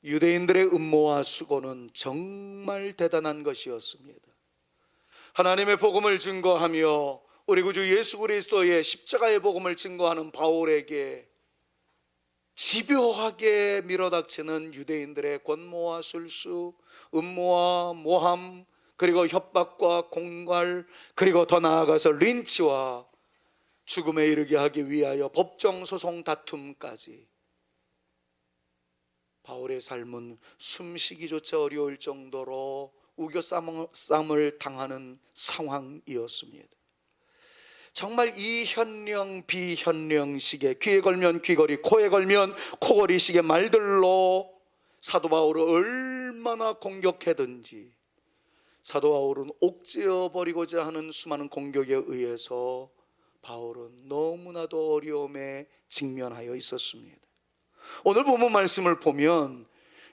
유대인들의 음모와 수고는 정말 대단한 것이었습니다. 하나님의 복음을 증거하며 우리 구주 예수 그리스도의 십자가의 복음을 증거하는 바울에게 집요하게 밀어닥치는 유대인들의 권모와 술수, 음모와 모함, 그리고 협박과 공갈, 그리고 더 나아가서 린치와 죽음에 이르게 하기 위하여 법정 소송 다툼까지, 바울의 삶은 숨쉬기조차 어려울 정도로 우겨쌈을 당하는 상황이었습니다. 정말 이 현령 비현령식의 귀에 걸면 귀걸이, 코에 걸면 코걸이식의 말들로 사도 바울을 얼마나 공격하든지 사도 바울은 옥죄어 버리고자 하는 수많은 공격에 의해서 바울은 너무나도 어려움에 직면하여 있었습니다. 오늘 본문 말씀을 보면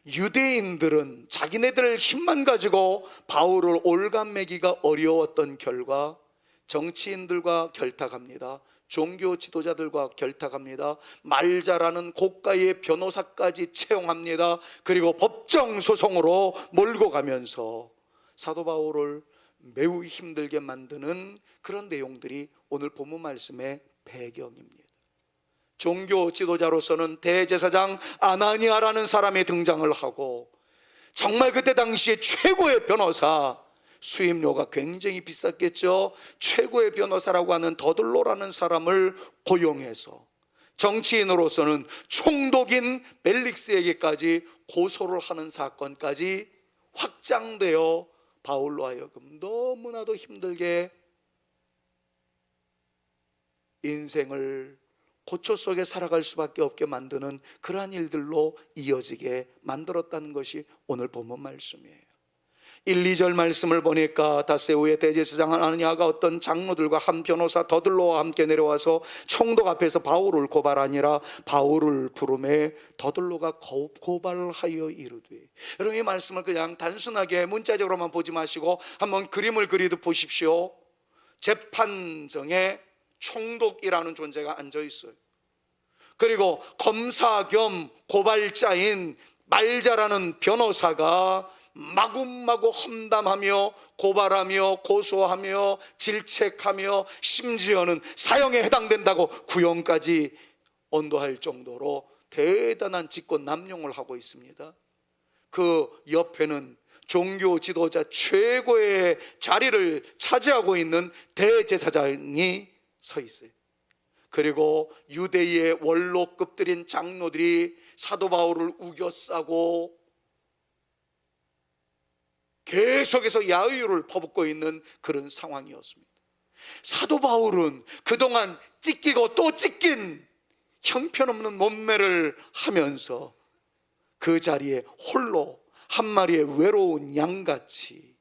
유대인들은 자기네들 힘만 가지고 바울을 올감매기가 어려웠던 결과 정치인들과 결탁합니다. 종교 지도자들과 결탁합니다. 말 잘하는 고가의 변호사까지 채용합니다. 그리고 법정 소송으로 몰고 가면서 사도 바울을 매우 힘들게 만드는 그런 내용들이 오늘 본문 말씀의 배경입니다. 종교 지도자로서는 대제사장 아나니아라는 사람이 등장을 하고, 정말 그때 당시에 최고의 변호사, 수임료가 굉장히 비쌌겠죠. 최고의 변호사라고 하는 더들로라는 사람을 고용해서 정치인으로서는 총독인 벨릭스에게까지 고소를 하는 사건까지 확장되어 바울로 하여금 너무나도 힘들게 인생을 고초 속에 살아갈 수밖에 없게 만드는 그러한 일들로 이어지게 만들었다는 것이 오늘 본문 말씀이에요. 1, 2절 말씀을 보니까 다세우의 대제사장 아나니아가 어떤 장로들과 한 변호사 더들로와 함께 내려와서 총독 앞에서 바울을 고발하니라. 바울을 부르매 더들로가 고발하여 이르되. 여러분, 이 말씀을 그냥 단순하게 문자적으로만 보지 마시고 한번 그림을 그리듯 보십시오. 재판정에 총독이라는 존재가 앉아 있어요. 그리고 검사 겸 고발자인 말 잘하는 변호사가 마구마구 험담하며 고발하며 고소하며 질책하며 심지어는 사형에 해당된다고 구형까지 언도할 정도로 대단한 직권남용을 하고 있습니다. 그 옆에는 종교 지도자 최고의 자리를 차지하고 있는 대제사장이 서 있어요. 그리고 유대의 원로급들인 장로들이 사도 바울을 우겨싸고 계속해서 야유를 퍼붓고 있는 그런 상황이었습니다. 사도 바울은 그동안 찢기고 또 찢긴 형편없는 몸매를 하면서 그 자리에 홀로 한 마리의 외로운 양같이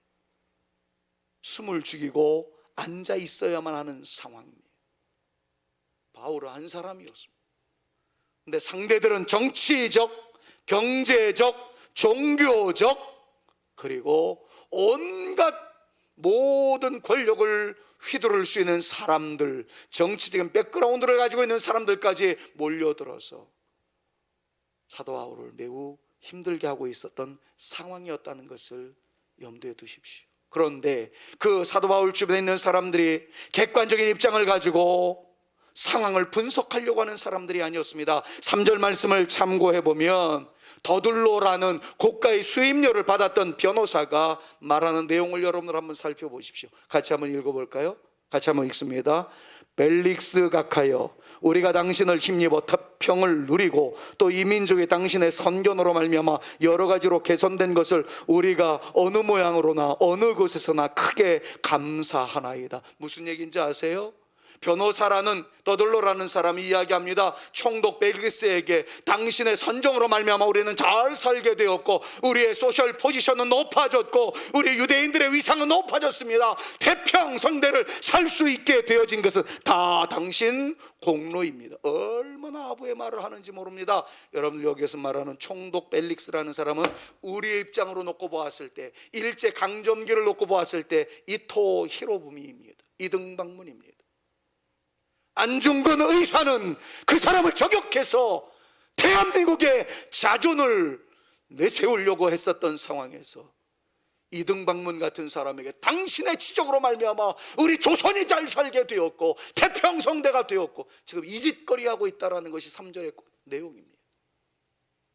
숨을 죽이고 앉아 있어야만 하는 상황입니다. 바울은 한 사람이었습니다. 근데 상대들은 정치적, 경제적, 종교적, 그리고 온갖 모든 권력을 휘두를 수 있는 사람들, 정치적인 백그라운드를 가지고 있는 사람들까지 몰려들어서 사도 바울을 매우 힘들게 하고 있었던 상황이었다는 것을 염두에 두십시오. 그런데 그 사도 바울 주변에 있는 사람들이 객관적인 입장을 가지고 상황을 분석하려고 하는 사람들이 아니었습니다. 3절 말씀을 참고해 보면 더들로라는 고가의 수임료를 받았던 변호사가 말하는 내용을 여러분들 한번 살펴보십시오. 같이 한번 읽어볼까요? 같이 한번 읽습니다. 벨릭스 각하여, 우리가 당신을 힘입어 태평을 누리고 또 이 민족이 당신의 선견으로 말미암아 여러 가지로 개선된 것을 우리가 어느 모양으로나 어느 곳에서나 크게 감사하나이다. 무슨 얘기인지 아세요? 변호사라는 더들로라는 사람이 이야기합니다. 총독 벨릭스에게 당신의 선정으로 말미암아 우리는 잘 살게 되었고 우리의 소셜 포지션은 높아졌고 우리 유대인들의 위상은 높아졌습니다. 태평성대를 살 수 있게 되어진 것은 다 당신 공로입니다. 얼마나 아부의 말을 하는지 모릅니다. 여러분들 여기에서 말하는 총독 벨릭스라는 사람은 우리의 입장으로 놓고 보았을 때, 일제 강점기를 놓고 보았을 때 이토 히로부미입니다. 이등방문입니다. 안중근 의사는 그 사람을 저격해서 대한민국의 자존을 내세우려고 했었던 상황에서 이등박문 같은 사람에게 당신의 지적으로 말미암아 우리 조선이 잘 살게 되었고 태평성대가 되었고 지금 이 짓거리 하고 있다는 것이 3절의 내용입니다.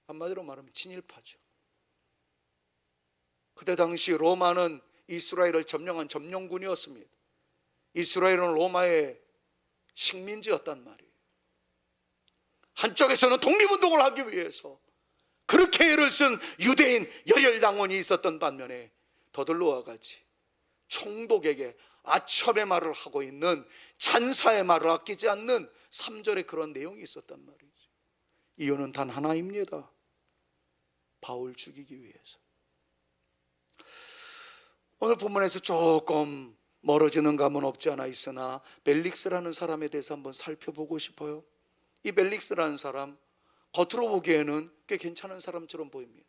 한마디로 말하면 친일파죠. 그때 당시 로마는 이스라엘을 점령한 점령군이었습니다. 이스라엘은 로마의 식민지였단 말이에요. 한쪽에서는 독립운동을 하기 위해서 그렇게 애를 쓴 유대인 열혈당원이 있었던 반면에 더들로와 같이 총독에게 아첨의 말을 하고 있는 찬사의 말을 아끼지 않는 3절에 그런 내용이 있었단 말이죠. 이유는 단 하나입니다. 바울 죽이기 위해서. 오늘 본문에서 조금 멀어지는 감은 없지 않아 있으나 벨릭스라는 사람에 대해서 한번 살펴보고 싶어요. 이 벨릭스라는 사람 겉으로 보기에는 꽤 괜찮은 사람처럼 보입니다.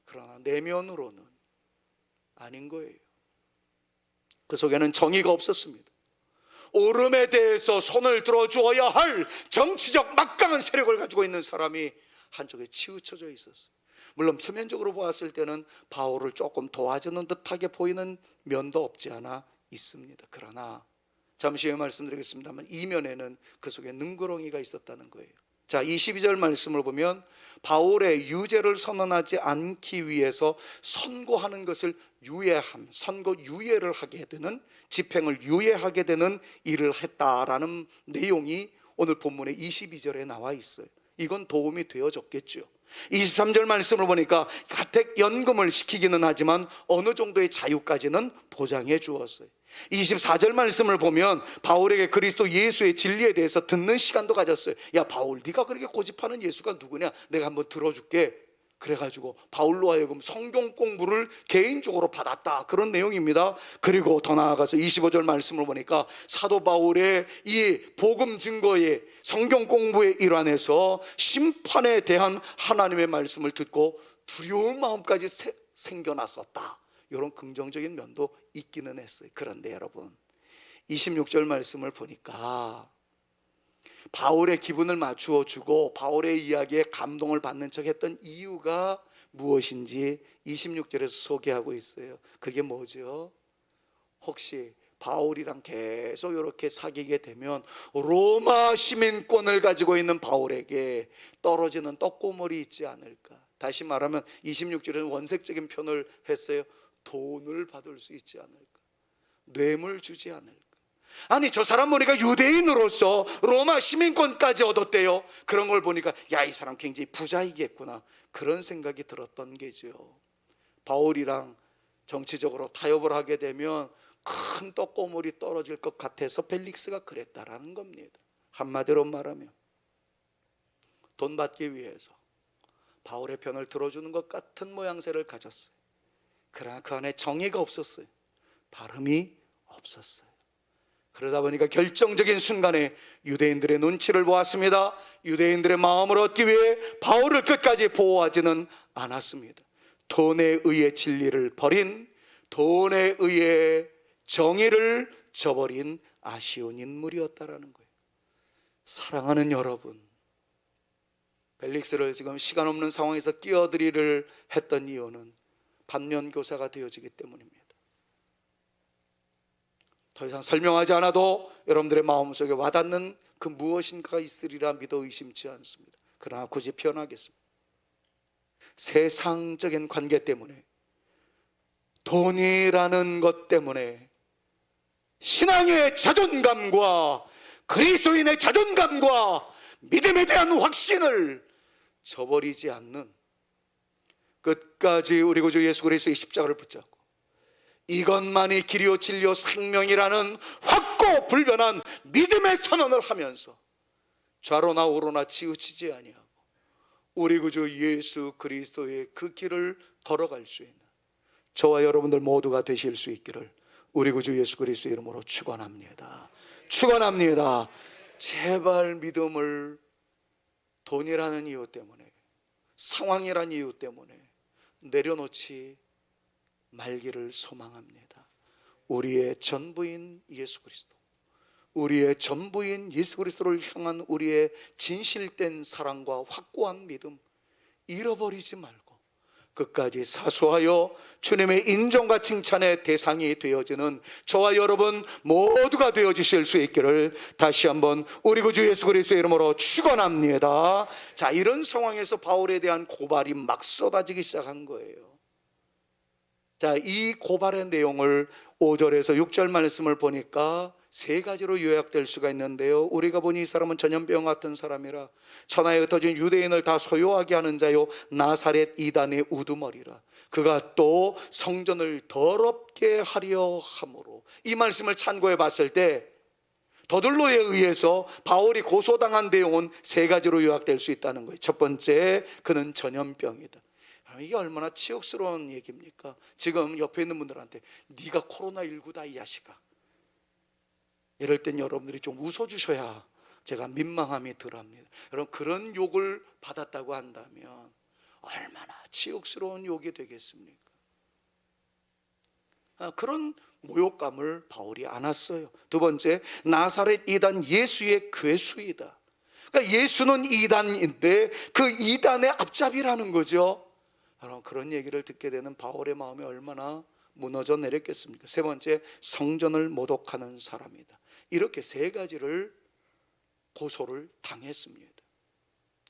그러나 내면으로는 아닌 거예요. 그 속에는 정의가 없었습니다. 옳음에 대해서 손을 들어주어야 할 정치적 막강한 세력을 가지고 있는 사람이 한쪽에 치우쳐져 있었어요. 물론 표면적으로 보았을 때는 바울을 조금 도와주는 듯하게 보이는 면도 없지 않아 있습니다. 그러나 잠시 후에 말씀드리겠습니다만 이면에는 그 속에 능구렁이가 있었다는 거예요. 자, 22절 말씀을 보면 바울의 유죄를 선언하지 않기 위해서 선고하는 것을 유예함, 선고 유예를 하게 되는, 집행을 유예하게 되는 일을 했다라는 내용이 오늘 본문의 22절에 나와 있어요. 이건 도움이 되어졌겠죠. 23절 말씀을 보니까 가택연금을 시키기는 하지만 어느 정도의 자유까지는 보장해 주었어요. 24절 말씀을 보면 바울에게 그리스도 예수의 진리에 대해서 듣는 시간도 가졌어요. 야 바울, 네가 그렇게 고집하는 예수가 누구냐? 내가 한번 들어줄게. 그래가지고 바울로 하여금 성경 공부를 개인적으로 받았다, 그런 내용입니다. 그리고 더 나아가서 25절 말씀을 보니까 사도 바울의 이 복음 증거의 성경 공부의 일환에서 심판에 대한 하나님의 말씀을 듣고 두려운 마음까지 생겨났었다, 이런 긍정적인 면도 있기는 했어요. 그런데 여러분 26절 말씀을 보니까 바울의 기분을 맞추어 주고 바울의 이야기에 감동을 받는 척 했던 이유가 무엇인지 26절에서 소개하고 있어요. 그게 뭐죠? 혹시 바울이랑 계속 이렇게 사귀게 되면 로마 시민권을 가지고 있는 바울에게 떨어지는 떡고물이 있지 않을까? 다시 말하면 26절에는 원색적인 표현을 했어요. 돈을 받을 수 있지 않을까? 뇌물 주지 않을까? 아니 저 사람 보니까 유대인으로서 로마 시민권까지 얻었대요. 그런 걸 보니까 야, 이 사람 굉장히 부자이겠구나, 그런 생각이 들었던 게죠. 바울이랑 정치적으로 타협을 하게 되면 큰 떡고물이 떨어질 것 같아서 펠릭스가 그랬다라는 겁니다. 한마디로 말하면 돈 받기 위해서 바울의 편을 들어주는 것 같은 모양새를 가졌어요. 그러나 그 안에 정의가 없었어요. 바름이 없었어요. 그러다 보니까 결정적인 순간에 유대인들의 눈치를 보았습니다. 유대인들의 마음을 얻기 위해 바울을 끝까지 보호하지는 않았습니다. 돈에 의해 진리를 버린, 돈에 의해 정의를 저버린 아쉬운 인물이었다라는 거예요. 사랑하는 여러분, 벨릭스를 지금 시간 없는 상황에서 끼어들이를 했던 이유는 반면교사가 되어지기 때문입니다. 더 이상 설명하지 않아도 여러분들의 마음속에 와닿는 그 무엇인가가 있으리라 믿어 의심치 않습니다. 그러나 굳이 표현하겠습니다. 세상적인 관계 때문에, 돈이라는 것 때문에 신앙의 자존감과 그리스도인의 자존감과 믿음에 대한 확신을 저버리지 않는, 끝까지 우리 구주 예수 그리스도의 십자가를 붙잡고 이것만이 길이요 진리요 생명이라는 확고 불변한 믿음의 선언을 하면서 좌로나 우로나 치우치지 아니하고 우리 구주 예수 그리스도의 그 길을 걸어갈 수 있는 저와 여러분들 모두가 되실 수 있기를 우리 구주 예수 그리스도의 이름으로 축원합니다. 축원합니다. 제발 믿음을 돈이라는 이유 때문에, 상황이라는 이유 때문에 내려놓지 말기를 소망합니다. 우리의 전부인 예수 그리스도, 우리의 전부인 예수 그리스도를 향한 우리의 진실된 사랑과 확고한 믿음 잃어버리지 말고 끝까지 사수하여 주님의 인정과 칭찬의 대상이 되어지는 저와 여러분 모두가 되어주실 수 있기를 다시 한번 우리 구주 예수 그리스도의 이름으로 축원합니다. 자, 이런 상황에서 바울에 대한 고발이 막 쏟아지기 시작한 거예요. 자, 이 고발의 내용을 5절에서 6절 말씀을 보니까 세 가지로 요약될 수가 있는데요. 우리가 보니 이 사람은 전염병 같은 사람이라 천하에 흩어진 유대인을 다 소요하게 하는 자요 나사렛 이단의 우두머리라. 그가 또 성전을 더럽게 하려 함으로. 이 말씀을 참고해 봤을 때 더들로에 의해서 바울이 고소당한 내용은 세 가지로 요약될 수 있다는 거예요. 첫 번째, 그는 전염병이다. 이게 얼마나 치욕스러운 얘기입니까? 지금 옆에 있는 분들한테 네가 코로나19다 이 자식아, 이럴 땐 여러분들이 좀 웃어주셔야 제가 민망함이 덜합니다. 여러분, 그런 욕을 받았다고 한다면 얼마나 치욕스러운 욕이 되겠습니까? 그런 모욕감을 바울이 안았어요. 두 번째, 나사렛 이단 예수의 괴수이다. 그러니까 예수는 이단인데 그 이단의 앞잡이라는 거죠. 여러분, 그런 얘기를 듣게 되는 바울의 마음이 얼마나 무너져 내렸겠습니까? 세 번째, 성전을 모독하는 사람이다. 이렇게 세 가지를 고소를 당했습니다.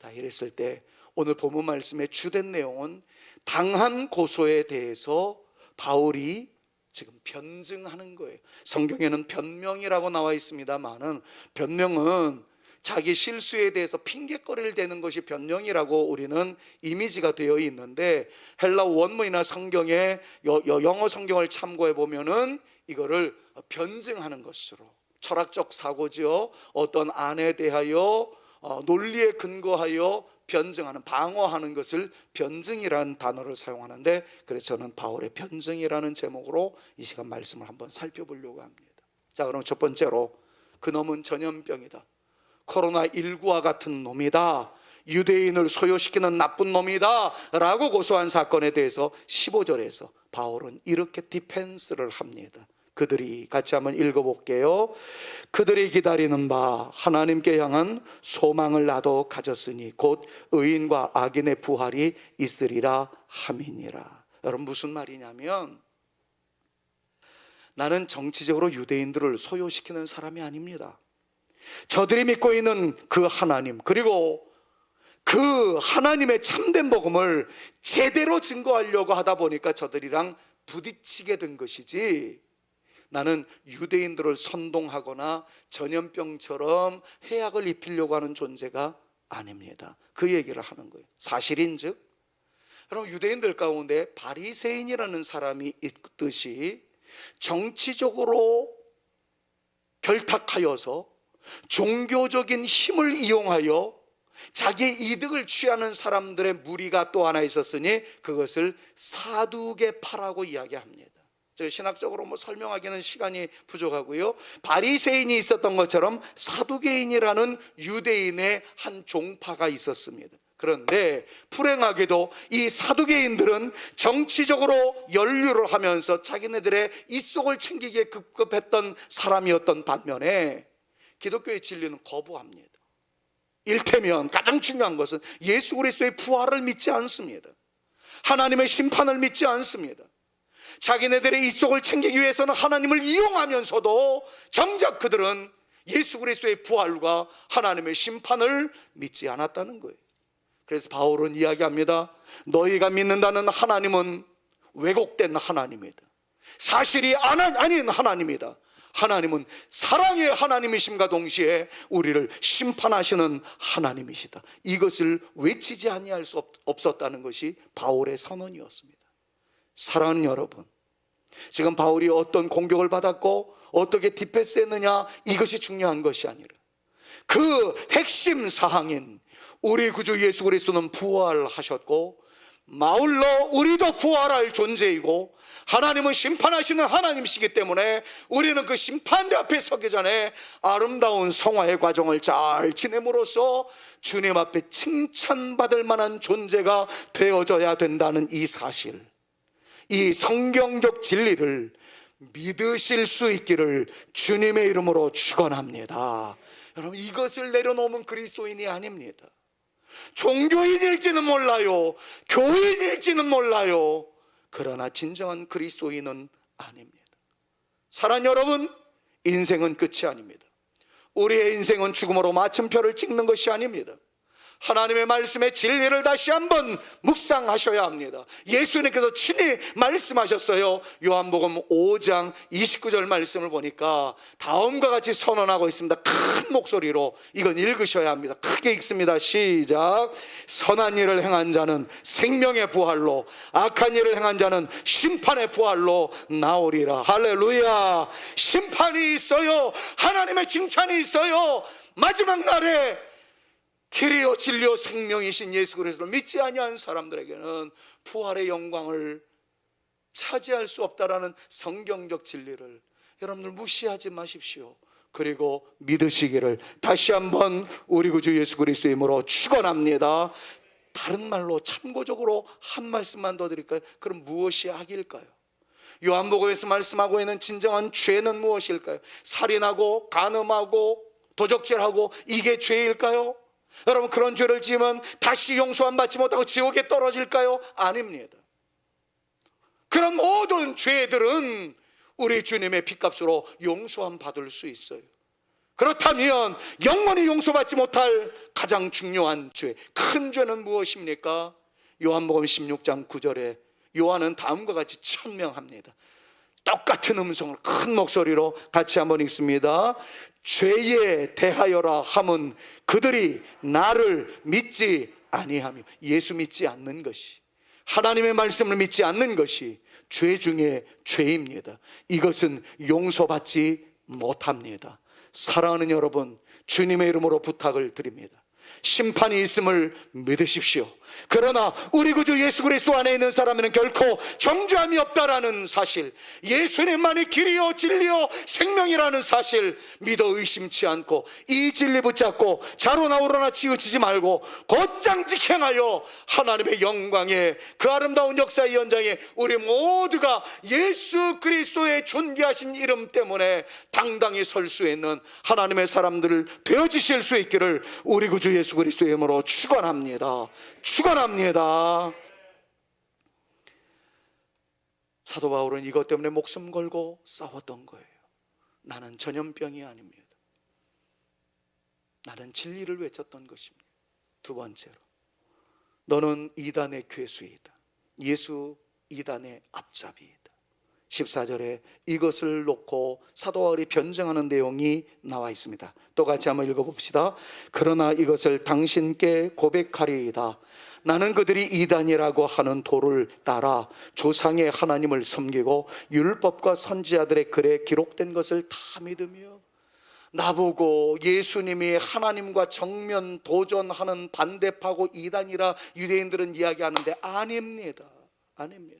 다 이랬을 때 오늘 본문 말씀의 주된 내용은 당한 고소에 대해서 바울이 지금 변증하는 거예요. 성경에는 변명이라고 나와 있습니다만은 변명은 자기 실수에 대해서 핑계거리를 대는 것이 변명이라고 우리는 이미지가 되어 있는데, 헬라 원문이나 성경의 영어 성경을 참고해 보면은 이거를 변증하는 것으로, 철학적 사고지요, 어떤 안에 대하여 논리에 근거하여 변증하는, 방어하는 것을 변증이라는 단어를 사용하는데, 그래서 저는 바울의 변증이라는 제목으로 이 시간 말씀을 한번 살펴보려고 합니다. 자, 그럼 첫 번째로, 그놈은 전염병이다, 코로나19와 같은 놈이다, 유대인을 소요시키는 나쁜 놈이다 라고 고소한 사건에 대해서 15절에서 바울은 이렇게 디펜스를 합니다. 그들이, 같이 한번 읽어볼게요. 그들이 기다리는 바 하나님께 향한 소망을 나도 가졌으니 곧 의인과 악인의 부활이 있으리라 함이니라. 여러분, 무슨 말이냐면, 나는 정치적으로 유대인들을 소요시키는 사람이 아닙니다. 저들이 믿고 있는 그 하나님, 그리고 그 하나님의 참된 복음을 제대로 증거하려고 하다 보니까 저들이랑 부딪히게 된 것이지, 나는 유대인들을 선동하거나 전염병처럼 해악을 입히려고 하는 존재가 아닙니다. 그 얘기를 하는 거예요. 사실인즉, 여러분, 유대인들 가운데 바리새인이라는 사람이 있듯이 정치적으로 결탁하여서 종교적인 힘을 이용하여 자기의 이득을 취하는 사람들의 무리가 또 하나 있었으니 그것을 사두개파라고 이야기합니다. 신학적으로 설명하기는 시간이 부족하고요, 바리새인이 있었던 것처럼 사두개인이라는 유대인의 한 종파가 있었습니다. 그런데 불행하게도 이 사두개인들은 정치적으로 연루를 하면서 자기네들의 이속을 챙기기에 급급했던 사람이었던 반면에 기독교의 진리는 거부합니다. 일테면 가장 중요한 것은 예수 그리스도의 부활을 믿지 않습니다. 하나님의 심판을 믿지 않습니다. 자기네들의 이속을 챙기기 위해서는 하나님을 이용하면서도 정작 그들은 예수 그리스도의 부활과 하나님의 심판을 믿지 않았다는 거예요. 그래서 바울은 이야기합니다. 너희가 믿는다는 하나님은 왜곡된 하나님이다. 사실이 아닌 하나님이다. 하나님은 사랑의 하나님이심과 동시에 우리를 심판하시는 하나님이시다. 이것을 외치지 아니할 수 없었다는 것이 바울의 선언이었습니다. 사랑하는 여러분, 지금 바울이 어떤 공격을 받았고 어떻게 디펜스했느냐, 이것이 중요한 것이 아니라 그 핵심 사항인 우리 구주 예수 그리스도는 부활하셨고 아울러 우리도 부활할 존재이고 하나님은 심판하시는 하나님이시기 때문에 우리는 그 심판대 앞에 서기 전에 아름다운 성화의 과정을 잘 지냄으로써 주님 앞에 칭찬받을 만한 존재가 되어져야 된다는 이 사실, 이 성경적 진리를 믿으실 수 있기를 주님의 이름으로 축원합니다. 여러분, 이것을 내려놓으면 그리스도인이 아닙니다. 종교인일지는 몰라요, 교인일지는 몰라요. 그러나 진정한 그리스도인은 아닙니다. 사랑하는 여러분, 인생은 끝이 아닙니다. 우리의 인생은 죽음으로 마침표를 찍는 것이 아닙니다. 하나님의 말씀의 진리를 다시 한번 묵상하셔야 합니다. 예수님께서 친히 말씀하셨어요. 요한복음 5장 29절 말씀을 보니까 다음과 같이 선언하고 있습니다. 큰 목소리로 이건 읽으셔야 합니다. 크게 읽습니다. 시작. 선한 일을 행한 자는 생명의 부활로, 악한 일을 행한 자는 심판의 부활로 나오리라. 할렐루야. 심판이 있어요. 하나님의 칭찬이 있어요. 마지막 날에 길이요 진리요 생명이신 예수 그리스도를 믿지 아니한 사람들에게는 부활의 영광을 차지할 수 없다라는 성경적 진리를 여러분들 무시하지 마십시오. 그리고 믿으시기를 다시 한번 우리 구주 예수 그리스도의 이름으로 축원합니다. 다른 말로 참고적으로 한 말씀만 더 드릴까요? 그럼 무엇이 악일까요? 요한복음에서 말씀하고 있는 진정한 죄는 무엇일까요? 살인하고 간음하고 도적질하고 이게 죄일까요? 여러분, 그런 죄를 지으면 다시 용서함 받지 못하고 지옥에 떨어질까요? 아닙니다. 그런 모든 죄들은 우리 주님의 핏값으로 용서함 받을 수 있어요. 그렇다면 영원히 용서받지 못할 가장 중요한 죄, 큰 죄는 무엇입니까? 요한복음 16장 9절에 요한은 다음과 같이 천명합니다. 똑같은 음성을 큰 목소리로 같이 한번 읽습니다. 죄에 대하여라 함은 그들이 나를 믿지 아니하며, 예수 믿지 않는 것이, 하나님의 말씀을 믿지 않는 것이 죄 중에 죄입니다. 이것은 용서받지 못합니다. 사랑하는 여러분, 주님의 이름으로 부탁을 드립니다. 심판이 있음을 믿으십시오. 그러나 우리 구주 예수 그리스도 안에 있는 사람에는 결코 정죄함이 없다라는 사실, 예수님만이 길이요 진리요 생명이라는 사실 믿어 의심치 않고 이 진리 붙잡고 자로나 우로나 치우치지 말고 곧장 직행하여 하나님의 영광의 그 아름다운 역사의 현장에 우리 모두가 예수 그리스도의 존귀하신 이름 때문에 당당히 설 수 있는 하나님의 사람들을 되어주실 수 있기를 우리 구주 예수 그리스도의 이름으로 축원합니다. 축원합니다. 사도 바울은 이것 때문에 목숨 걸고 싸웠던 거예요. 나는 전염병이 아닙니다. 나는 진리를 외쳤던 것입니다. 두 번째로, 너는 이단의 괴수이다. 예수 이단의 앞잡이이다. 14절에 이것을 놓고 사도 바울이 변증하는 내용이 나와 있습니다. 또 같이 한번 읽어봅시다. 그러나 이것을 당신께 고백하리이다. 나는 그들이 이단이라고 하는 도를 따라 조상의 하나님을 섬기고 율법과 선지자들의 글에 기록된 것을 다 믿으며, 나보고 예수님이 하나님과 정면 도전하는 반대파고 이단이라 유대인들은 이야기하는데 아닙니다. 아닙니다.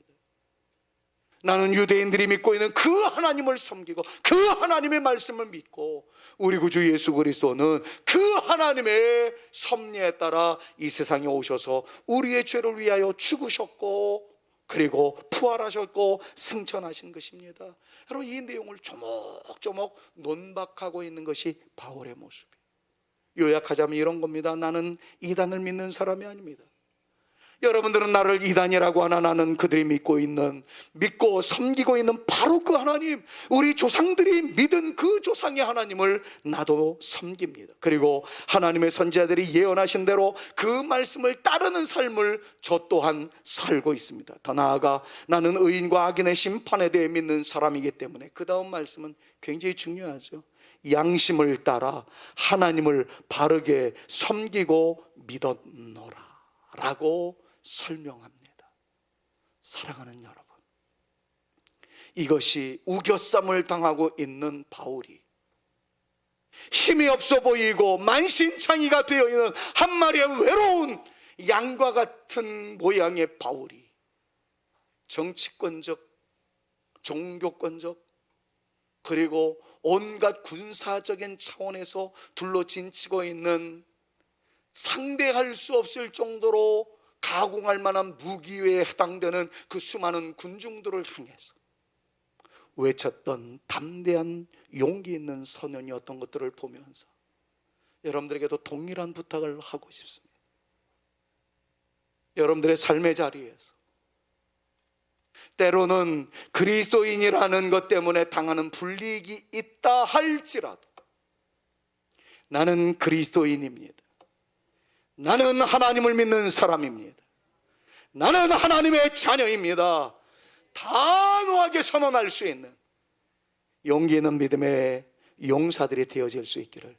나는 유대인들이 믿고 있는 그 하나님을 섬기고 그 하나님의 말씀을 믿고, 우리 구주 예수 그리스도는 그 하나님의 섭리에 따라 이 세상에 오셔서 우리의 죄를 위하여 죽으셨고 그리고 부활하셨고 승천하신 것입니다. 여러분, 이 내용을 조목조목 논박하고 있는 것이 바울의 모습이에요. 요약하자면 이런 겁니다. 나는 이단을 믿는 사람이 아닙니다. 여러분들은 나를 이단이라고 하나, 나는 그들이 믿고 섬기고 있는 바로 그 하나님, 우리 조상들이 믿은 그 조상의 하나님을 나도 섬깁니다. 그리고 하나님의 선지자들이 예언하신 대로 그 말씀을 따르는 삶을 저 또한 살고 있습니다. 더 나아가 나는 의인과 악인의 심판에 대해 믿는 사람이기 때문에 그 다음 말씀은 굉장히 중요하죠. 양심을 따라 하나님을 바르게 섬기고 믿었노라 라고 설명합니다. 사랑하는 여러분, 이것이 우겨쌈을 당하고 있는 바울이, 힘이 없어 보이고 만신창이가 되어 있는 한 마리의 외로운 양과 같은 모양의 바울이 정치권적, 종교권적, 그리고 온갖 군사적인 차원에서 둘러진치고 있는 상대할 수 없을 정도로 가공할 만한 무기에 해당되는 그 수많은 군중들을 향해서 외쳤던 담대한 용기 있는 선언이었던 것들을 보면서 여러분들에게도 동일한 부탁을 하고 싶습니다. 여러분들의 삶의 자리에서 때로는 그리스도인이라는 것 때문에 당하는 불이익이 있다 할지라도 나는 그리스도인입니다. 나는 하나님을 믿는 사람입니다. 나는 하나님의 자녀입니다. 단호하게 선언할 수 있는 용기 있는 믿음의 용사들이 되어질 수 있기를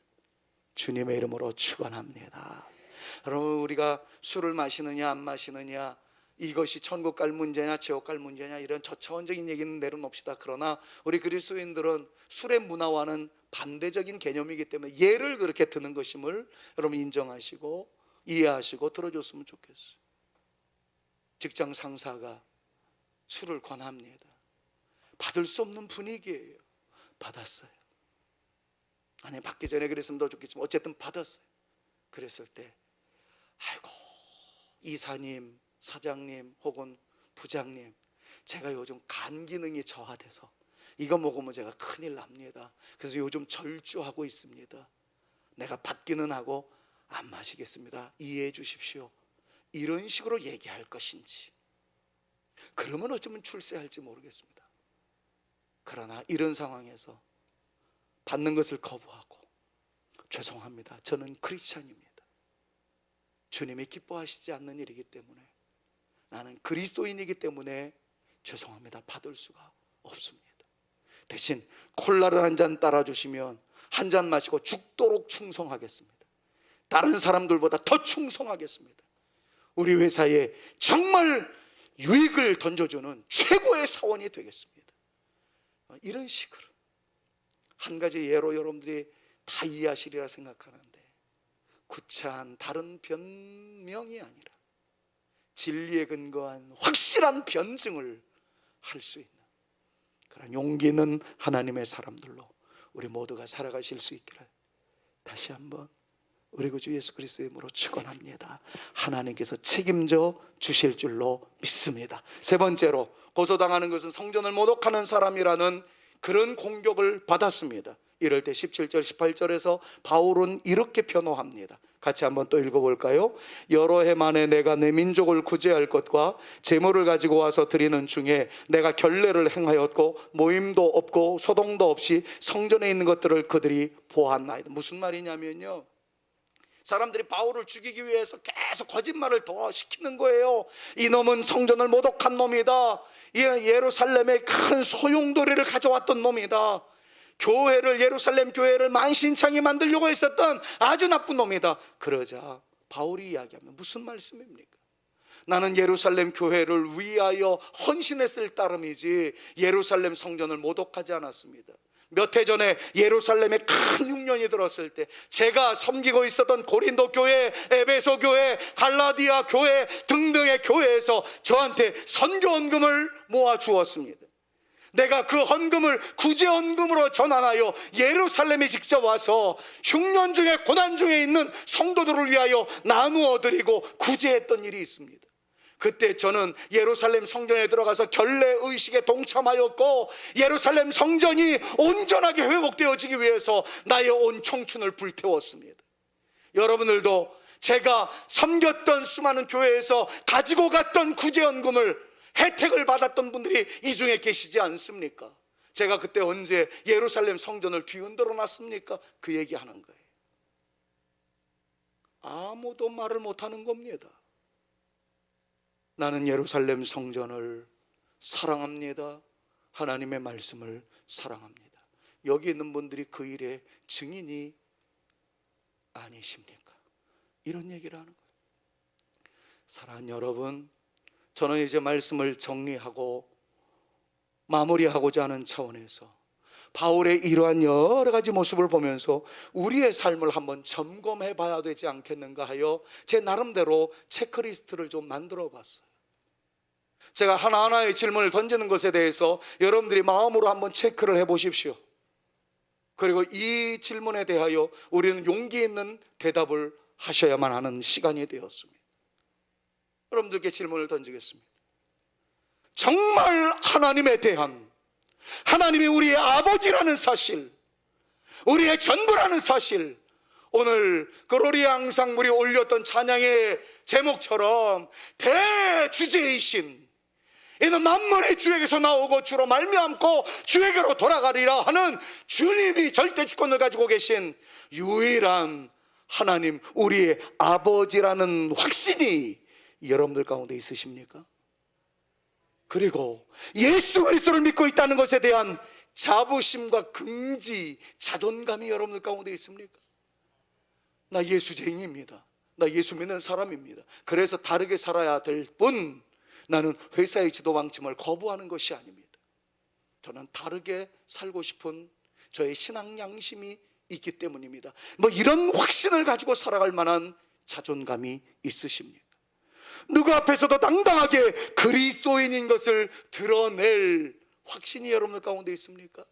주님의 이름으로 축원합니다. 여러분, 우리가 술을 마시느냐 안 마시느냐, 이것이 천국 갈 문제냐 지옥 갈 문제냐, 이런 저차원적인 얘기는 내려놓읍시다. 그러나 우리 그리스도인들은 술의 문화와는 반대적인 개념이기 때문에 예를 그렇게 드는 것임을 여러분 인정하시고 이해하시고 들어줬으면 좋겠어요. 직장 상사가 술을 권합니다. 받을 수 없는 분위기예요. 받았어요. 아니, 받기 전에 그랬으면 더 좋겠지만 어쨌든 받았어요. 그랬을 때 아이고, 이사님, 사장님 혹은 부장님, 제가 요즘 간 기능이 저하돼서 이거 먹으면 제가 큰일 납니다. 그래서 요즘 절주하고 있습니다. 내가 받기는 하고 안 마시겠습니다. 이해해 주십시오. 이런 식으로 얘기할 것인지, 그러면 어쩌면 출세할지 모르겠습니다. 그러나 이런 상황에서 받는 것을 거부하고 죄송합니다, 저는 크리스찬입니다, 주님이 기뻐하시지 않는 일이기 때문에, 나는 그리스도인이기 때문에 죄송합니다, 받을 수가 없습니다. 대신 콜라를 한 잔 따라주시면 한 잔 마시고 죽도록 충성하겠습니다. 다른 사람들보다 더 충성하겠습니다. 우리 회사에 정말 유익을 던져주는 최고의 사원이 되겠습니다. 이런 식으로 한 가지 예로 여러분들이 다 이해하시리라 생각하는데, 구차한 다른 변명이 아니라 진리에 근거한 확실한 변증을 할 수 있는 그런 용기 있는 하나님의 사람들로 우리 모두가 살아가실 수 있기를 다시 한번 우리 구주 예수 그리스도의 이름으로 축원합니다. 하나님께서 책임져 주실 줄로 믿습니다. 세 번째로, 고소당하는 것은 성전을 모독하는 사람이라는 그런 공격을 받았습니다. 이럴 때 17절 18절에서 바울은 이렇게 변호합니다. 같이 한번 또 읽어볼까요? 여러 해 만에 내가 내 민족을 구제할 것과 제물을 가지고 와서 드리는 중에 내가 결례를 행하였고 모임도 없고 소동도 없이 성전에 있는 것들을 그들이 보았나이다. 무슨 말이냐면요, 사람들이 바울을 죽이기 위해서 계속 거짓말을 더 시키는 거예요. 이놈은 성전을 모독한 놈이다. 예루살렘에 큰 소용돌이를 가져왔던 놈이다. 교회를, 예루살렘 교회를 만신창이 만들려고 했었던 아주 나쁜 놈이다. 그러자 바울이 이야기하면 무슨 말씀입니까? 나는 예루살렘 교회를 위하여 헌신했을 따름이지 예루살렘 성전을 모독하지 않았습니다. 몇 해 전에 예루살렘에 큰 흉년이 들었을 때 제가 섬기고 있었던 고린도 교회, 에베소 교회, 갈라디아 교회 등등의 교회에서 저한테 선교헌금을 모아 주었습니다. 내가 그 헌금을 구제헌금으로 전환하여 예루살렘에 직접 와서 흉년 중에 고난 중에 있는 성도들을 위하여 나누어 드리고 구제했던 일이 있습니다. 그때 저는 예루살렘 성전에 들어가서 결례 의식에 동참하였고 예루살렘 성전이 온전하게 회복되어지기 위해서 나의 온 청춘을 불태웠습니다. 여러분들도 제가 섬겼던 수많은 교회에서 가지고 갔던 구제헌금을 혜택을 받았던 분들이 이 중에 계시지 않습니까? 제가 그때 언제 예루살렘 성전을 뒤흔들어 놨습니까? 그 얘기하는 거예요. 아무도 말을 못하는 겁니다. 나는 예루살렘 성전을 사랑합니다. 하나님의 말씀을 사랑합니다. 여기 있는 분들이 그 일의 증인이 아니십니까? 이런 얘기를 하는 거예요. 사랑하는 여러분, 저는 이제 말씀을 정리하고 마무리하고자 하는 차원에서 바울의 이러한 여러 가지 모습을 보면서 우리의 삶을 한번 점검해 봐야 되지 않겠는가 하여 제 나름대로 체크리스트를 좀 만들어 봤어요. 제가 하나하나의 질문을 던지는 것에 대해서 여러분들이 마음으로 한번 체크를 해 보십시오. 그리고 이 질문에 대하여 우리는 용기 있는 대답을 하셔야만 하는 시간이 되었습니다. 여러분들께 질문을 던지겠습니다. 정말 하나님에 대한, 하나님이 우리의 아버지라는 사실, 우리의 전부라는 사실, 오늘 글로리아 항상물이 올렸던 찬양의 제목처럼 대주제이신 이는 만물의 주에게서 나오고 주로 말미암고 주에게로 돌아가리라 하는 주님이 절대 주권을 가지고 계신 유일한 하나님, 우리의 아버지라는 확신이 여러분들 가운데 있으십니까? 그리고 예수 그리스도를 믿고 있다는 것에 대한 자부심과 긍지, 자존감이 여러분들 가운데 있습니까? 나 예수쟁이입니다. 나 예수 믿는 사람입니다. 그래서 다르게 살아야 될 뿐, 나는 회사의 지도 방침을 거부하는 것이 아닙니다. 저는 다르게 살고 싶은 저의 신앙 양심이 있기 때문입니다. 뭐 이런 확신을 가지고 살아갈 만한 자존감이 있으십니까? 누구 앞에서도 당당하게 그리스도인인 것을 드러낼 확신이 여러분들 가운데 있습니까?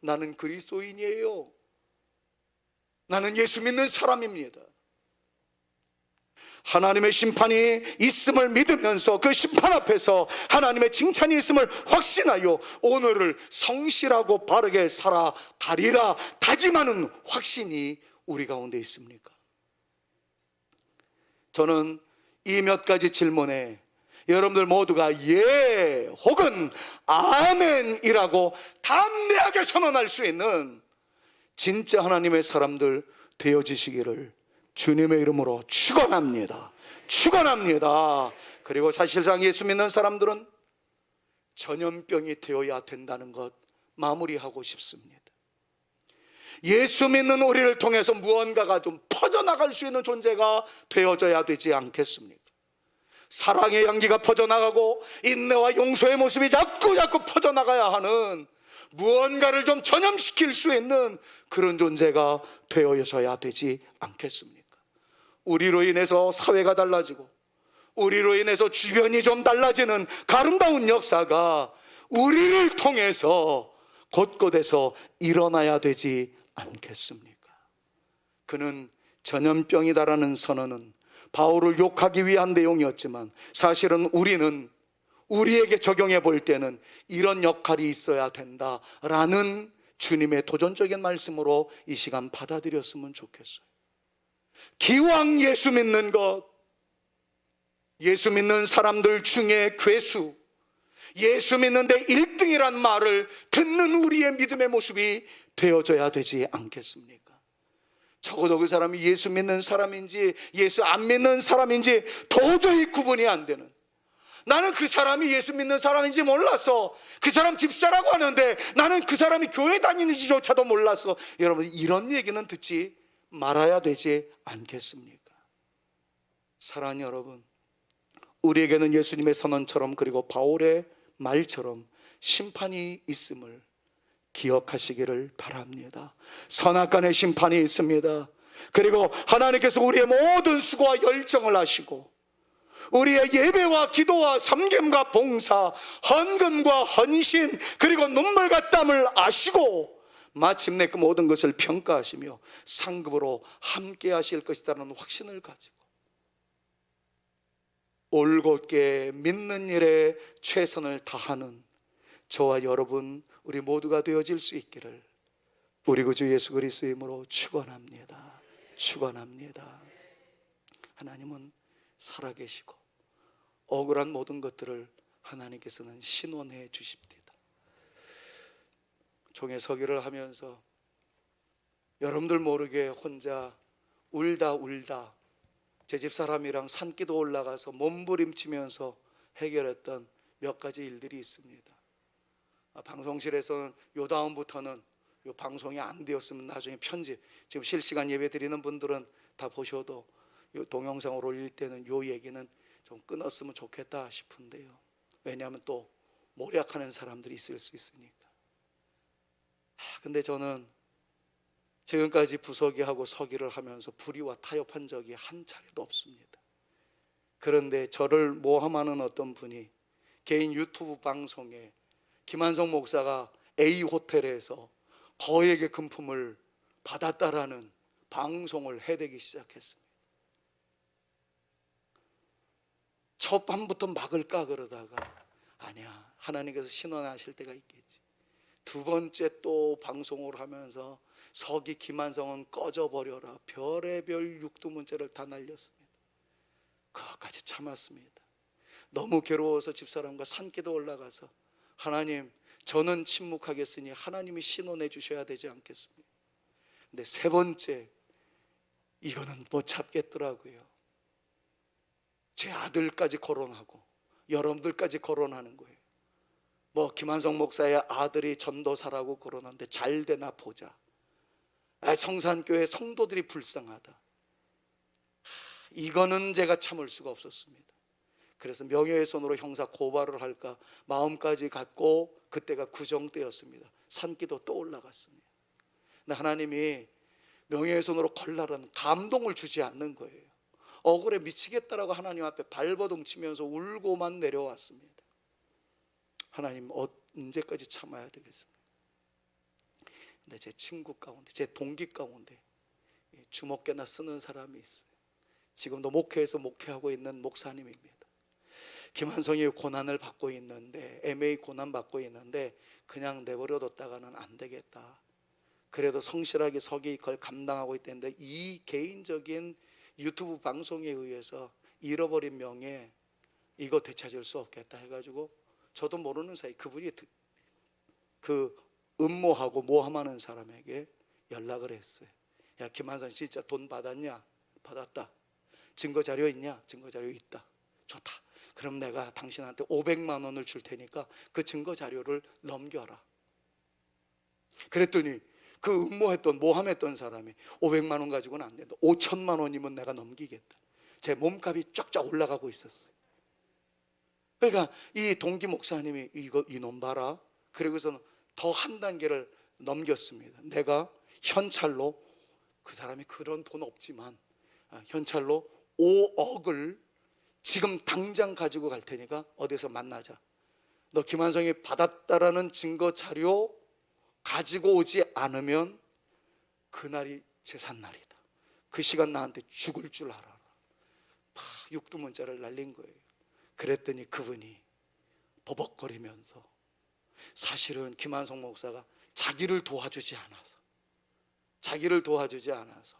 나는 그리스도인이에요. 나는 예수 믿는 사람입니다. 하나님의 심판이 있음을 믿으면서 그 심판 앞에서 하나님의 칭찬이 있음을 확신하여 오늘을 성실하고 바르게 살아가리라 다짐하는 확신이 우리 가운데 있습니까? 저는 이 몇 가지 질문에 여러분들 모두가 예 혹은 아멘이라고 담대하게 선언할 수 있는 진짜 하나님의 사람들 되어지시기를 주님의 이름으로 축원합니다. 축원합니다. 그리고 사실상 예수 믿는 사람들은 전염병이 되어야 된다는 것 마무리하고 싶습니다. 예수 믿는 우리를 통해서 무언가가 좀 퍼져나갈 수 있는 존재가 되어져야 되지 않겠습니까? 사랑의 향기가 퍼져나가고 인내와 용서의 모습이 자꾸 퍼져나가야 하는 무언가를 좀 전염시킬 수 있는 그런 존재가 되어져야 되지 않겠습니까? 우리로 인해서 사회가 달라지고 우리로 인해서 주변이 좀 달라지는 그 아름다운 역사가 우리를 통해서 곳곳에서 일어나야 되지 않겠습니까? 그는 전염병이다라는 선언은 바울을 욕하기 위한 내용이었지만 사실은 우리는 우리에게 적용해 볼 때는 이런 역할이 있어야 된다라는 주님의 도전적인 말씀으로 이 시간 받아들였으면 좋겠어요. 기왕 예수 믿는 것, 예수 믿는 사람들 중에 괴수, 예수 믿는데 1등이란 말을 듣는 우리의 믿음의 모습이 되어져야 되지 않겠습니까? 적어도 그 사람이 예수 믿는 사람인지 예수 안 믿는 사람인지 도저히 구분이 안 되는, 나는 그 사람이 예수 믿는 사람인지 몰라서 그 사람 집사라고 하는데 나는 그 사람이 교회 다니는지조차도 몰라서, 여러분 이런 얘기는 듣지 말아야 되지 않겠습니까? 사랑하는 여러분, 우리에게는 예수님의 선언처럼 그리고 바울의 말처럼 심판이 있음을 기억하시기를 바랍니다. 선악간의 심판이 있습니다. 그리고 하나님께서 우리의 모든 수고와 열정을 아시고 우리의 예배와 기도와 섬김과 봉사, 헌금과 헌신, 그리고 눈물과 땀을 아시고 마침내 그 모든 것을 평가하시며 상급으로 함께 하실 것이라는 확신을 가지고 올곧게 믿는 일에 최선을 다하는 저와 여러분 우리 모두가 되어질 수 있기를 우리 구주 예수 그리스도의 이름으로 축원합니다. 축원합니다. 하나님은 살아계시고 억울한 모든 것들을 하나님께서는 신원해 주십니다. 종의 서기를 하면서 여러분들 모르게 혼자 울다 제 집 사람이랑 산기도 올라가서 몸부림치면서 해결했던 몇 가지 일들이 있습니다. 방송실에서는 요 다음부터는 요 방송이 안 되었으면 나중에 편집, 지금 실시간 예배 드리는 분들은 다 보셔도 요 동영상으로 올릴 때는 요 얘기는 좀 끊었으면 좋겠다 싶은데요. 왜냐하면 또 모략하는 사람들이 있을 수 있으니까. 근데 저는 지금까지 부서기하고 서기를 하면서 불의와 타협한 적이 한 차례도 없습니다. 그런데 저를 모함하는 어떤 분이 개인 유튜브 방송에 김한성 목사가 A 호텔에서 거액의 금품을 받았다라는 방송을 해대기 시작했습니다. 첫 밤부터 막을까 그러다가 아니야, 하나님께서 신원하실 때가 있겠지. 두 번째 또 방송을 하면서 서기 김한성은 꺼져버려라 별의별 육두문자를 다 날렸습니다. 그것까지 참았습니다. 너무 괴로워서 집사람과 산기도 올라가서 하나님, 저는 침묵하겠으니 하나님이 신원해 주셔야 되지 않겠습니까? 근데 세 번째, 이거는 못 참겠더라고요. 제 아들까지 거론하고 여러분들까지 거론하는 거예요. 뭐 김한성 목사의 아들이 전도사라고 거론하는데 잘 되나 보자. 성산교회 성도들이 불쌍하다. 이거는 제가 참을 수가 없었습니다. 그래서 명예훼손으로 형사 고발을 할까 마음까지 갖고, 그때가 구정때였습니다. 산기도 또 올라갔습니다. 근데 하나님이 명예훼손으로 걸라라는 감동을 주지 않는 거예요. 억울해 미치겠다라고 하나님 앞에 발버둥 치면서 울고만 내려왔습니다. 하나님, 언제까지 참아야 되겠습니까? 근데 제 친구 가운데, 제 동기 가운데 주먹개나 쓰는 사람이 있어요. 지금도 목회에서 목회하고 있는 목사님입니다. 김한성이 고난을 받고 있는데, MA 고난 받고 있는데 그냥 내버려뒀다가는 안 되겠다. 그래도 성실하게 서기 그걸 감당하고 있다는데 이 개인적인 유튜브 방송에 의해서 잃어버린 명예, 이거 되찾을 수 없겠다 해가지고 저도 모르는 사이 그분이 그 음모하고 모함하는 사람에게 연락을 했어요. 야, 김한성 진짜 돈 받았냐? 받았다. 증거 자료 있냐? 증거 자료 있다. 좋다. 그럼 내가 당신한테 500만 원을 줄 테니까 그 증거 자료를 넘겨라. 그랬더니 그 음모했던 모함했던 사람이 500만 원 가지고는 안 된다. 5천만 원이면 내가 넘기겠다. 제 몸값이 쫙쫙 올라가고 있었어요. 그러니까 이 동기 목사님이 이놈 봐라. 그리고서는 더 한 단계를 넘겼습니다. 내가 현찰로, 그 사람이 그런 돈 없지만 현찰로 5억을 지금 당장 가지고 갈 테니까 어디서 만나자. 너 김한성이 받았다라는 증거 자료 가지고 오지 않으면 그날이 제삿날이다. 그 시간 나한테 죽을 줄 알아라. 막 육두문자를 날린 거예요. 그랬더니 그분이 버벅거리면서, 사실은 김한성 목사가 자기를 도와주지 않아서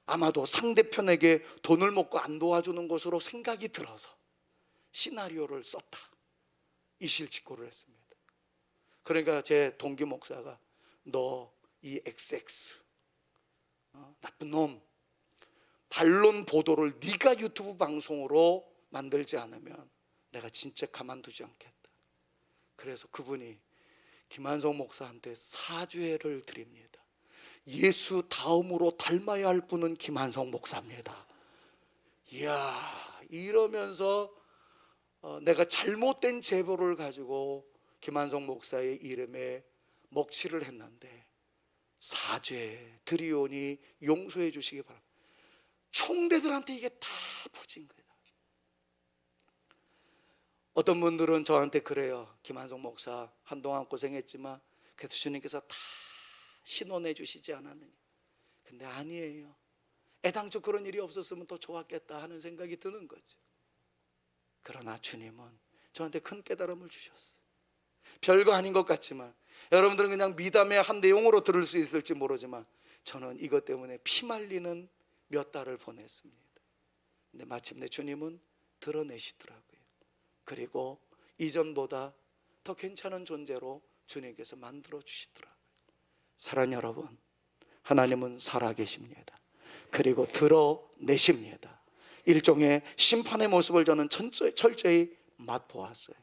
아마도 상대편에게 돈을 먹고 안 도와주는 것으로 생각이 들어서 시나리오를 썼다, 이실직고를 했습니다. 그러니까 제 동기 목사가 너 이 XX 나쁜 놈, 반론 보도를 네가 유튜브 방송으로 만들지 않으면 내가 진짜 가만두지 않겠다. 그래서 그분이 김한성 목사한테 사죄를 드립니다. 예수 다음으로 닮아야 할 분은 김한성 목사입니다. 이야, 이러면서 내가 잘못된 제보를 가지고 김한성 목사의 이름에 먹칠을 했는데 사죄 드리오니 용서해 주시기 바랍니다. 총대들한테 이게 다 퍼진 거예요. 어떤 분들은 저한테 그래요. 김한성 목사 한동안 고생했지만 그래도 주님께서 다 신원해 주시지 않았느냐. 근데 아니에요. 애당초 그런 일이 없었으면 더 좋았겠다 하는 생각이 드는 거죠. 그러나 주님은 저한테 큰 깨달음을 주셨어요. 별거 아닌 것 같지만, 여러분들은 그냥 미담의 한 내용으로 들을 수 있을지 모르지만 저는 이것 때문에 피말리는 몇 달을 보냈습니다. 근데 마침내 주님은 드러내시더라고요. 그리고 이전보다 더 괜찮은 존재로 주님께서 만들어 주시더라고요. 사랑하는 여러분, 하나님은 살아계십니다. 그리고 드러내십니다. 일종의 심판의 모습을 저는 철저히 맛보았어요.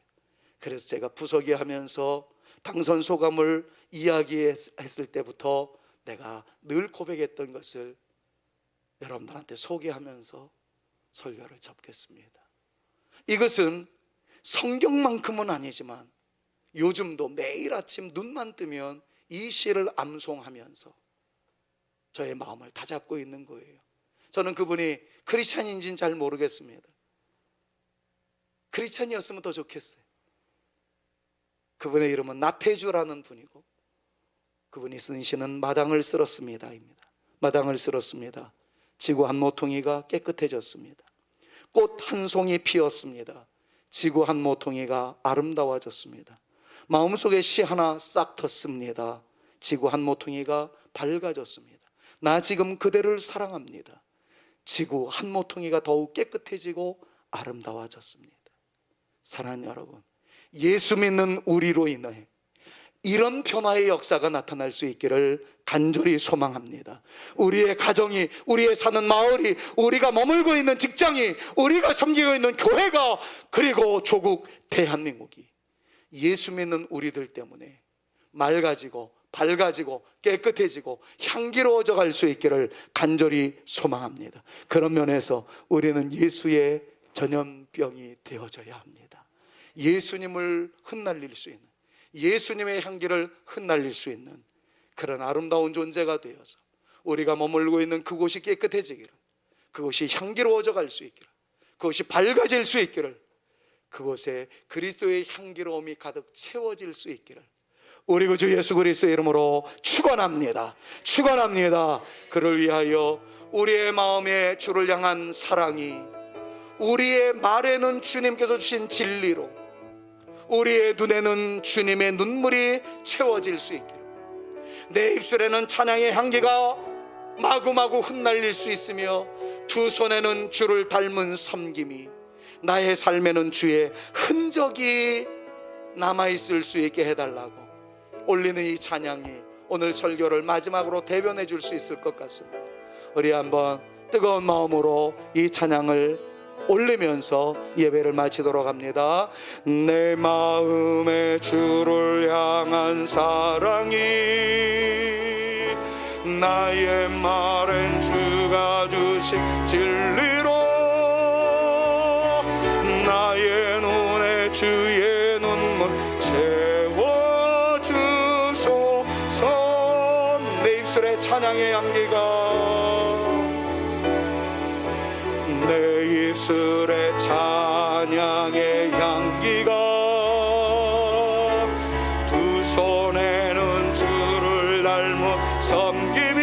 그래서 제가 부서기 하면서 당선 소감을 이야기했을 때부터 내가 늘 고백했던 것을 여러분들한테 소개하면서 설교를 접겠습니다. 이것은 성경만큼은 아니지만 요즘도 매일 아침 눈만 뜨면 이 시를 암송하면서 저의 마음을 다잡고 있는 거예요. 저는 그분이 크리스찬인지는 잘 모르겠습니다. 크리스찬이었으면 더 좋겠어요. 그분의 이름은 나태주라는 분이고, 그분이 쓴 시는 마당을 쓸었습니다입니다. 마당을 쓸었습니다. 지구 한 모퉁이가 깨끗해졌습니다. 꽃 한 송이 피었습니다. 지구 한 모퉁이가 아름다워졌습니다. 마음속에 씨 하나 싹 텄습니다. 지구 한 모퉁이가 밝아졌습니다. 나 지금 그대를 사랑합니다. 지구 한 모퉁이가 더욱 깨끗해지고 아름다워졌습니다. 사랑하는 여러분, 예수 믿는 우리로 인해 이런 변화의 역사가 나타날 수 있기를 간절히 소망합니다. 우리의 가정이, 우리의 사는 마을이, 우리가 머물고 있는 직장이, 우리가 섬기고 있는 교회가, 그리고 조국 대한민국이 예수 믿는 우리들 때문에 맑아지고 밝아지고 깨끗해지고 향기로워져 갈 수 있기를 간절히 소망합니다. 그런 면에서 우리는 예수의 전염병이 되어져야 합니다. 예수님을 흩날릴 수 있는, 예수님의 향기를 흩날릴 수 있는 그런 아름다운 존재가 되어서 우리가 머물고 있는 그곳이 깨끗해지기를, 그곳이 향기로워져 갈 수 있기를, 그곳이 밝아질 수 있기를, 그곳에 그리스도의 향기로움이 가득 채워질 수 있기를 우리 구주 예수 그리스도의 이름으로 축원합니다. 축원합니다. 그를 위하여 우리의 마음에 주를 향한 사랑이, 우리의 말에는 주님께서 주신 진리로, 우리의 눈에는 주님의 눈물이 채워질 수 있기를, 내 입술에는 찬양의 향기가 마구마구 흩날릴 수 있으며 두 손에는 주를 닮은 섬김이, 나의 삶에는 주의 흔적이 남아있을 수 있게 해달라고 올리는 이 찬양이 오늘 설교를 마지막으로 대변해 줄 수 있을 것 같습니다. 우리 한번 뜨거운 마음으로 이 찬양을 올리면서 예배를 마치도록 합니다. 내 마음에 주를 향한 사랑이, 나의 말엔 주가 주신 진리로, 나의 눈에 주의 눈물 채워주소서. 내 입술에 찬양의 향기가, 내 입술에 찬양의 향기가, 두 손에는 주를 닮은 섬김이,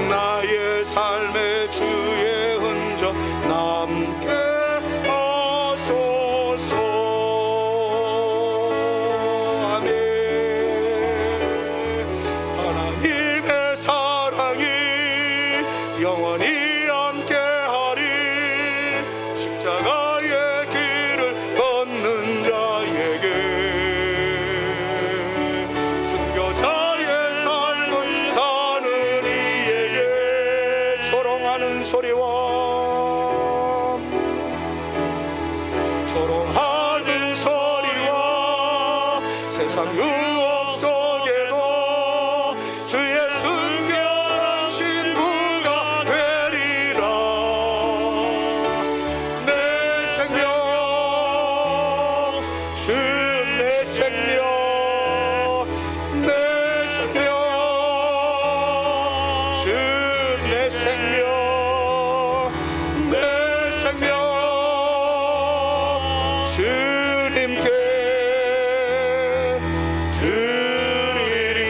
나의 삶에 주의 흔적 남게 하소서. 아멘. 하나님의 사랑이 영원히 십자가의 길을 걷는 자에게, 순교자의 삶을 사는 이에게 조롱하는 소리와, 조롱하는 소리와 세상 유혹 속에도 주의 순결한 신부가 되리라. 주 내 생명, 내 생명, 주 내 생명, 내 생명, 주님께 드리리.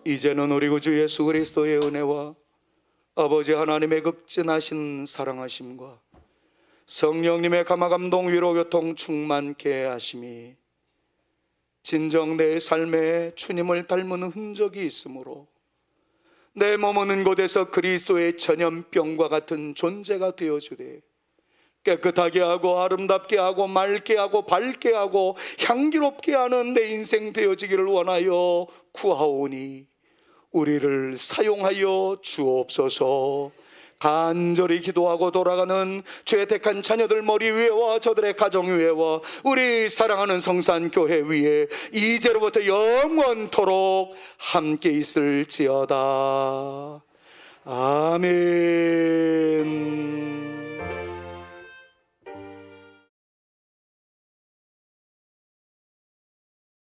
이제는 우리 구주 예수 그리스도의 은혜와 아버지 하나님의 극진하신 사랑하심과 성령님의 감화감동 위로교통 충만케 하심이 진정 내 삶에 주님을 닮은 흔적이 있으므로 내 머무는 곳에서 그리스도의 전염병과 같은 존재가 되어주되 깨끗하게 하고 아름답게 하고 맑게 하고 밝게 하고 향기롭게 하는 내 인생 되어지기를 원하여 구하오니 우리를 사용하여 주옵소서. 간절히 기도하고 돌아가는 주의 택한 자녀들 머리 위에와 저들의 가정 위에와 우리 사랑하는 성산교회 위에 이제로부터 영원토록 함께 있을지어다. 아멘.